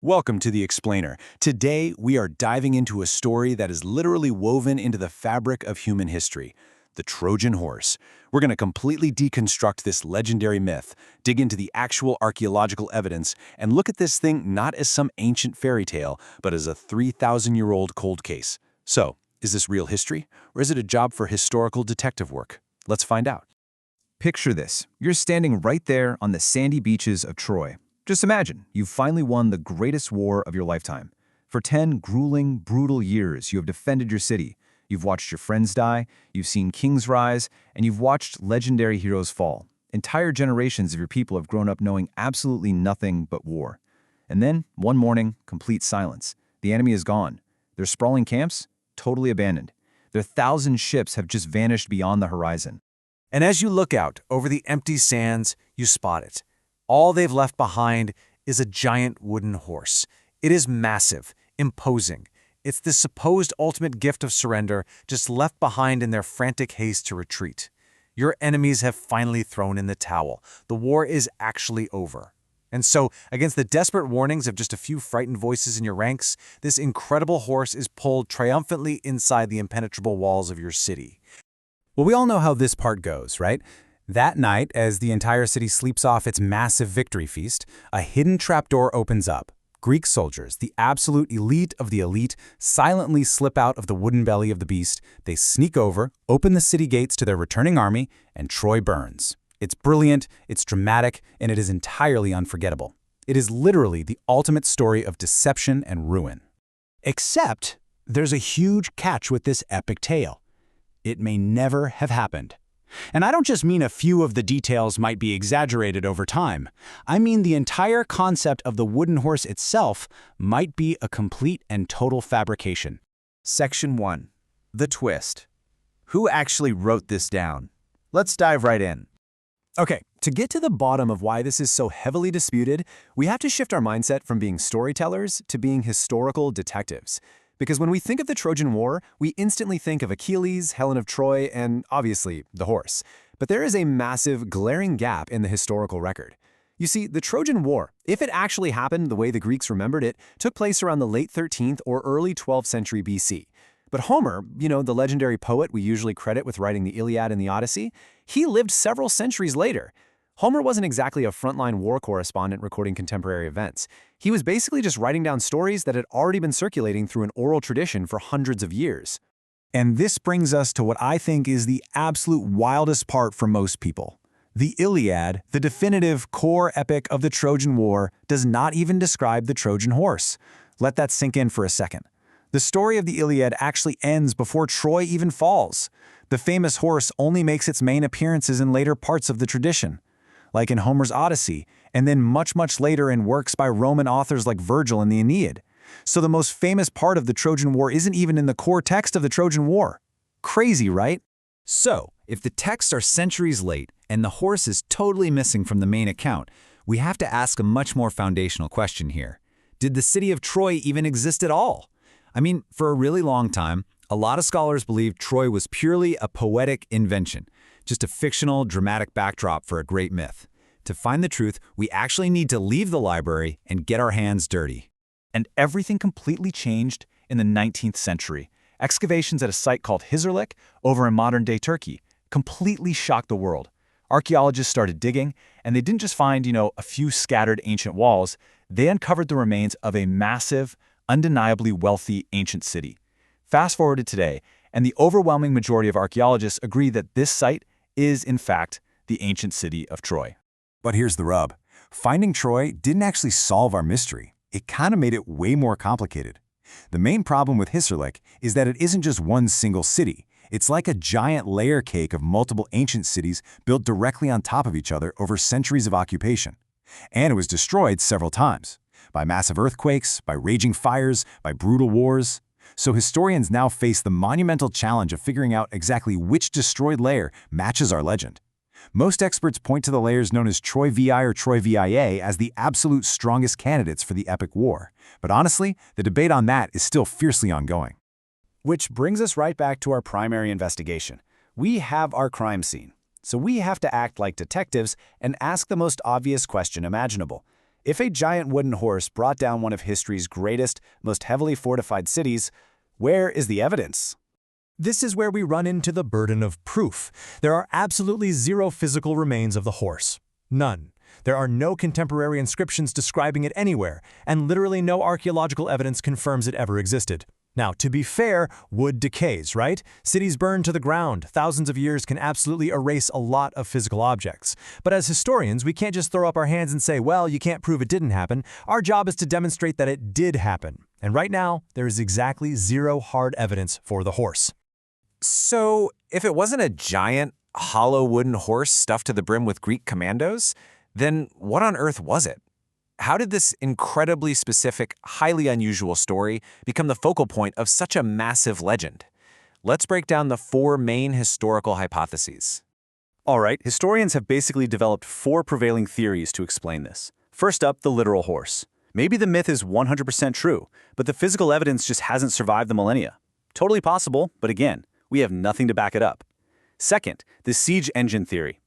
Welcome to The Explainer. Today, we are diving into a story that is literally woven into the fabric of human history, the Trojan Horse. We're going to completely deconstruct this legendary myth, dig into the actual archaeological evidence, and look at this thing not as some ancient fairy tale, but as a 3,000-year-old cold case. So, is this real history, or is it a job for historical detective work? Let's find out. Picture this. You're standing right there on the sandy beaches of Troy. Just imagine, you've finally won the greatest war of your lifetime. For 10 grueling, brutal years, you have defended your city. You've watched your friends die, you've seen kings rise, and you've watched legendary heroes fall. Entire generations of your people have grown up knowing absolutely nothing but war. And then, one morning, complete silence. The enemy is gone. Their sprawling camps, totally abandoned. Their 1,000 ships have just vanished beyond the horizon. And as you look out over the empty sands, you spot it. All they've left behind is a giant wooden horse. It is massive, imposing. It's the supposed ultimate gift of surrender, just left behind in their frantic haste to retreat. Your enemies have finally thrown in the towel. The war is actually over. And so, against the desperate warnings of just a few frightened voices in your ranks, this incredible horse is pulled triumphantly inside the impenetrable walls of your city. Well, we all know how this part goes, right? That night, as the entire city sleeps off its massive victory feast, a hidden trapdoor opens up. Greek soldiers, the absolute elite of the elite, silently slip out of the wooden belly of the beast. They sneak over, open the city gates to their returning army, and Troy burns. It's brilliant, it's dramatic, and it is entirely unforgettable. It is literally the ultimate story of deception and ruin. Except, there's a huge catch with this epic tale. It may never have happened. And I don't just mean a few of the details might be exaggerated over time. I mean the entire concept of the wooden horse itself might be a complete and total fabrication. Section 1. The twist. Who actually wrote this down? Let's dive right in. Okay, to get to the bottom of why this is so heavily disputed, we have to shift our mindset from being storytellers to being historical detectives. Because when we think of the Trojan War, we instantly think of Achilles, Helen of Troy, and obviously the horse. But there is a massive, glaring gap in the historical record. You see, the Trojan War, if it actually happened the way the Greeks remembered it, took place around the late 13th or early 12th century BC. But Homer, the legendary poet we usually credit with writing the Iliad and the Odyssey, he lived several centuries later. Homer wasn't exactly a frontline war correspondent recording contemporary events. He was basically just writing down stories that had already been circulating through an oral tradition for hundreds of years. And this brings us to what I think is the absolute wildest part for most people. The Iliad, the definitive core epic of the Trojan War, does not even describe the Trojan horse. Let that sink in for a second. The story of the Iliad actually ends before Troy even falls. The famous horse only makes its main appearances in later parts of the tradition, like in Homer's Odyssey, and then much later in works by Roman authors like Virgil in the Aeneid. So the most famous part of the Trojan War isn't even in the core text of the Trojan War. Crazy, right? So, if the texts are centuries late and the horse is totally missing from the main account, we have to ask a much more foundational question here. Did the city of Troy even exist at all? I mean, for a really long time, a lot of scholars believed Troy was purely a poetic invention, just a fictional, dramatic backdrop for a great myth. To find the truth, we actually need to leave the library and get our hands dirty. And everything completely changed in the 19th century. Excavations at a site called Hizarlik, over in modern-day Turkey, completely shocked the world. Archaeologists started digging, and they didn't just find, a few scattered ancient walls. They uncovered the remains of a massive, undeniably wealthy ancient city. Fast forward to today, and the overwhelming majority of archaeologists agree that this site is, in fact, the ancient city of Troy. But here's the rub. Finding Troy didn't actually solve our mystery. It kind of made it way more complicated. The main problem with Hizarlik is that it isn't just one single city. It's like a giant layer cake of multiple ancient cities built directly on top of each other over centuries of occupation. And it was destroyed several times. By massive earthquakes, by raging fires, by brutal wars. So historians now face the monumental challenge of figuring out exactly which destroyed layer matches our legend. Most experts point to the layers known as Troy VI or Troy VIA as the absolute strongest candidates for the epic war. But honestly, the debate on that is still fiercely ongoing. Which brings us right back to our primary investigation. We have our crime scene. So we have to act like detectives and ask the most obvious question imaginable. If a giant wooden horse brought down one of history's greatest, most heavily fortified cities, where is the evidence? This is where we run into the burden of proof. There are absolutely zero physical remains of the horse. None. There are no contemporary inscriptions describing it anywhere, and literally no archaeological evidence confirms it ever existed. Now, to be fair, wood decays, right? Cities burn to the ground. Thousands of years can absolutely erase a lot of physical objects. But as historians, we can't just throw up our hands and say, well, you can't prove it didn't happen. Our job is to demonstrate that it did happen. And right now, there is exactly zero hard evidence for the horse. So, if it wasn't a giant, hollow wooden horse stuffed to the brim with Greek commandos, then what on earth was it? How did this incredibly specific, highly unusual story become the focal point of such a massive legend? Let's break down the 4 main historical hypotheses. All right, historians have basically developed 4 prevailing theories to explain this. First up, the literal horse. Maybe the myth is 100% true, but the physical evidence just hasn't survived the millennia. Totally possible, but again, we have nothing to back it up. Second, the siege engine theory.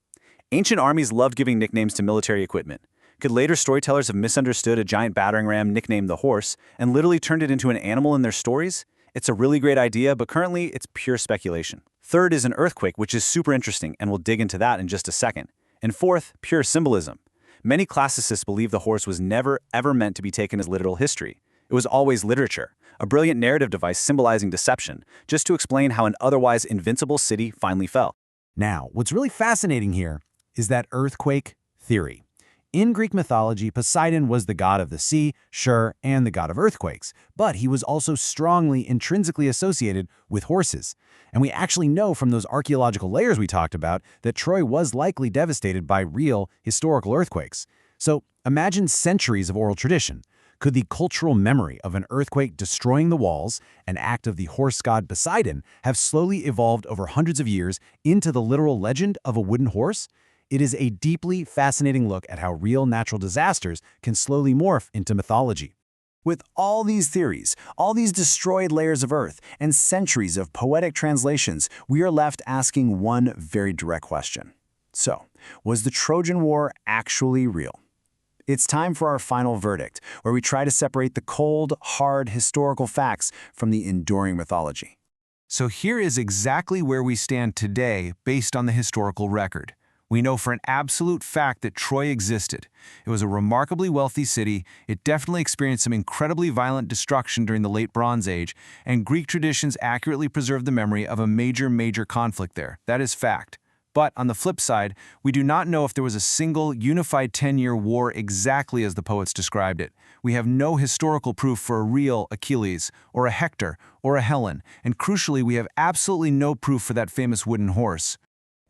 Ancient armies loved giving nicknames to military equipment. Could later storytellers have misunderstood a giant battering ram nicknamed the horse and literally turned it into an animal in their stories? It's a really great idea, but currently it's pure speculation. Third is an earthquake, which is super interesting, and we'll dig into that in just a second. And fourth, pure symbolism. Many classicists believe the horse was never, ever meant to be taken as literal history. It was always literature, a brilliant narrative device symbolizing deception, just to explain how an otherwise invincible city finally fell. Now, what's really fascinating here is that earthquake theory. In Greek mythology, Poseidon was the god of the sea, sure, and the god of earthquakes, but he was also strongly intrinsically associated with horses. And we actually know from those archaeological layers we talked about that Troy was likely devastated by real, historical earthquakes. So imagine centuries of oral tradition. Could the cultural memory of an earthquake destroying the walls, an act of the horse god Poseidon, have slowly evolved over hundreds of years into the literal legend of a wooden horse? It is a deeply fascinating look at how real natural disasters can slowly morph into mythology. With all these theories, all these destroyed layers of earth, and centuries of poetic translations, we are left asking one very direct question. So, was the Trojan War actually real? It's time for our final verdict, where we try to separate the cold, hard, historical facts from the enduring mythology. So here is exactly where we stand today based on the historical record. We know for an absolute fact that Troy existed. It was a remarkably wealthy city, it definitely experienced some incredibly violent destruction during the late Bronze Age, and Greek traditions accurately preserve the memory of a major conflict there. That is fact. But on the flip side, we do not know if there was a single, unified 10-year war exactly as the poets described it. We have no historical proof for a real Achilles, or a Hector, or a Helen, and crucially, we have absolutely no proof for that famous wooden horse.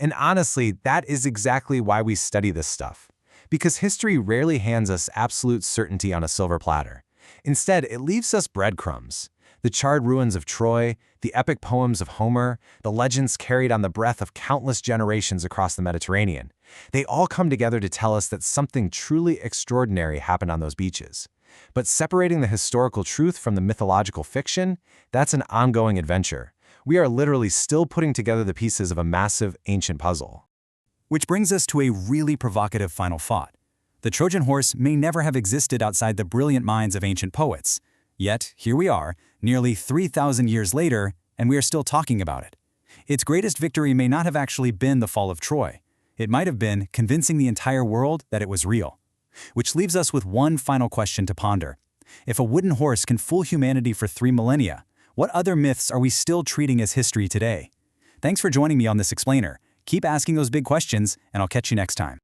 And honestly, that is exactly why we study this stuff. Because history rarely hands us absolute certainty on a silver platter. Instead, it leaves us breadcrumbs. The charred ruins of Troy, the epic poems of Homer, the legends carried on the breath of countless generations across the Mediterranean. They all come together to tell us that something truly extraordinary happened on those beaches. But separating the historical truth from the mythological fiction, that's an ongoing adventure. We are literally still putting together the pieces of a massive ancient puzzle. Which brings us to a really provocative final thought. The Trojan horse may never have existed outside the brilliant minds of ancient poets. Yet, here we are, nearly 3,000 years later, and we are still talking about it. Its greatest victory may not have actually been the fall of Troy. It might have been convincing the entire world that it was real. Which leaves us with one final question to ponder. If a wooden horse can fool humanity for 3 millennia, what other myths are we still treating as history today? Thanks for joining me on this explainer. Keep asking those big questions, and I'll catch you next time.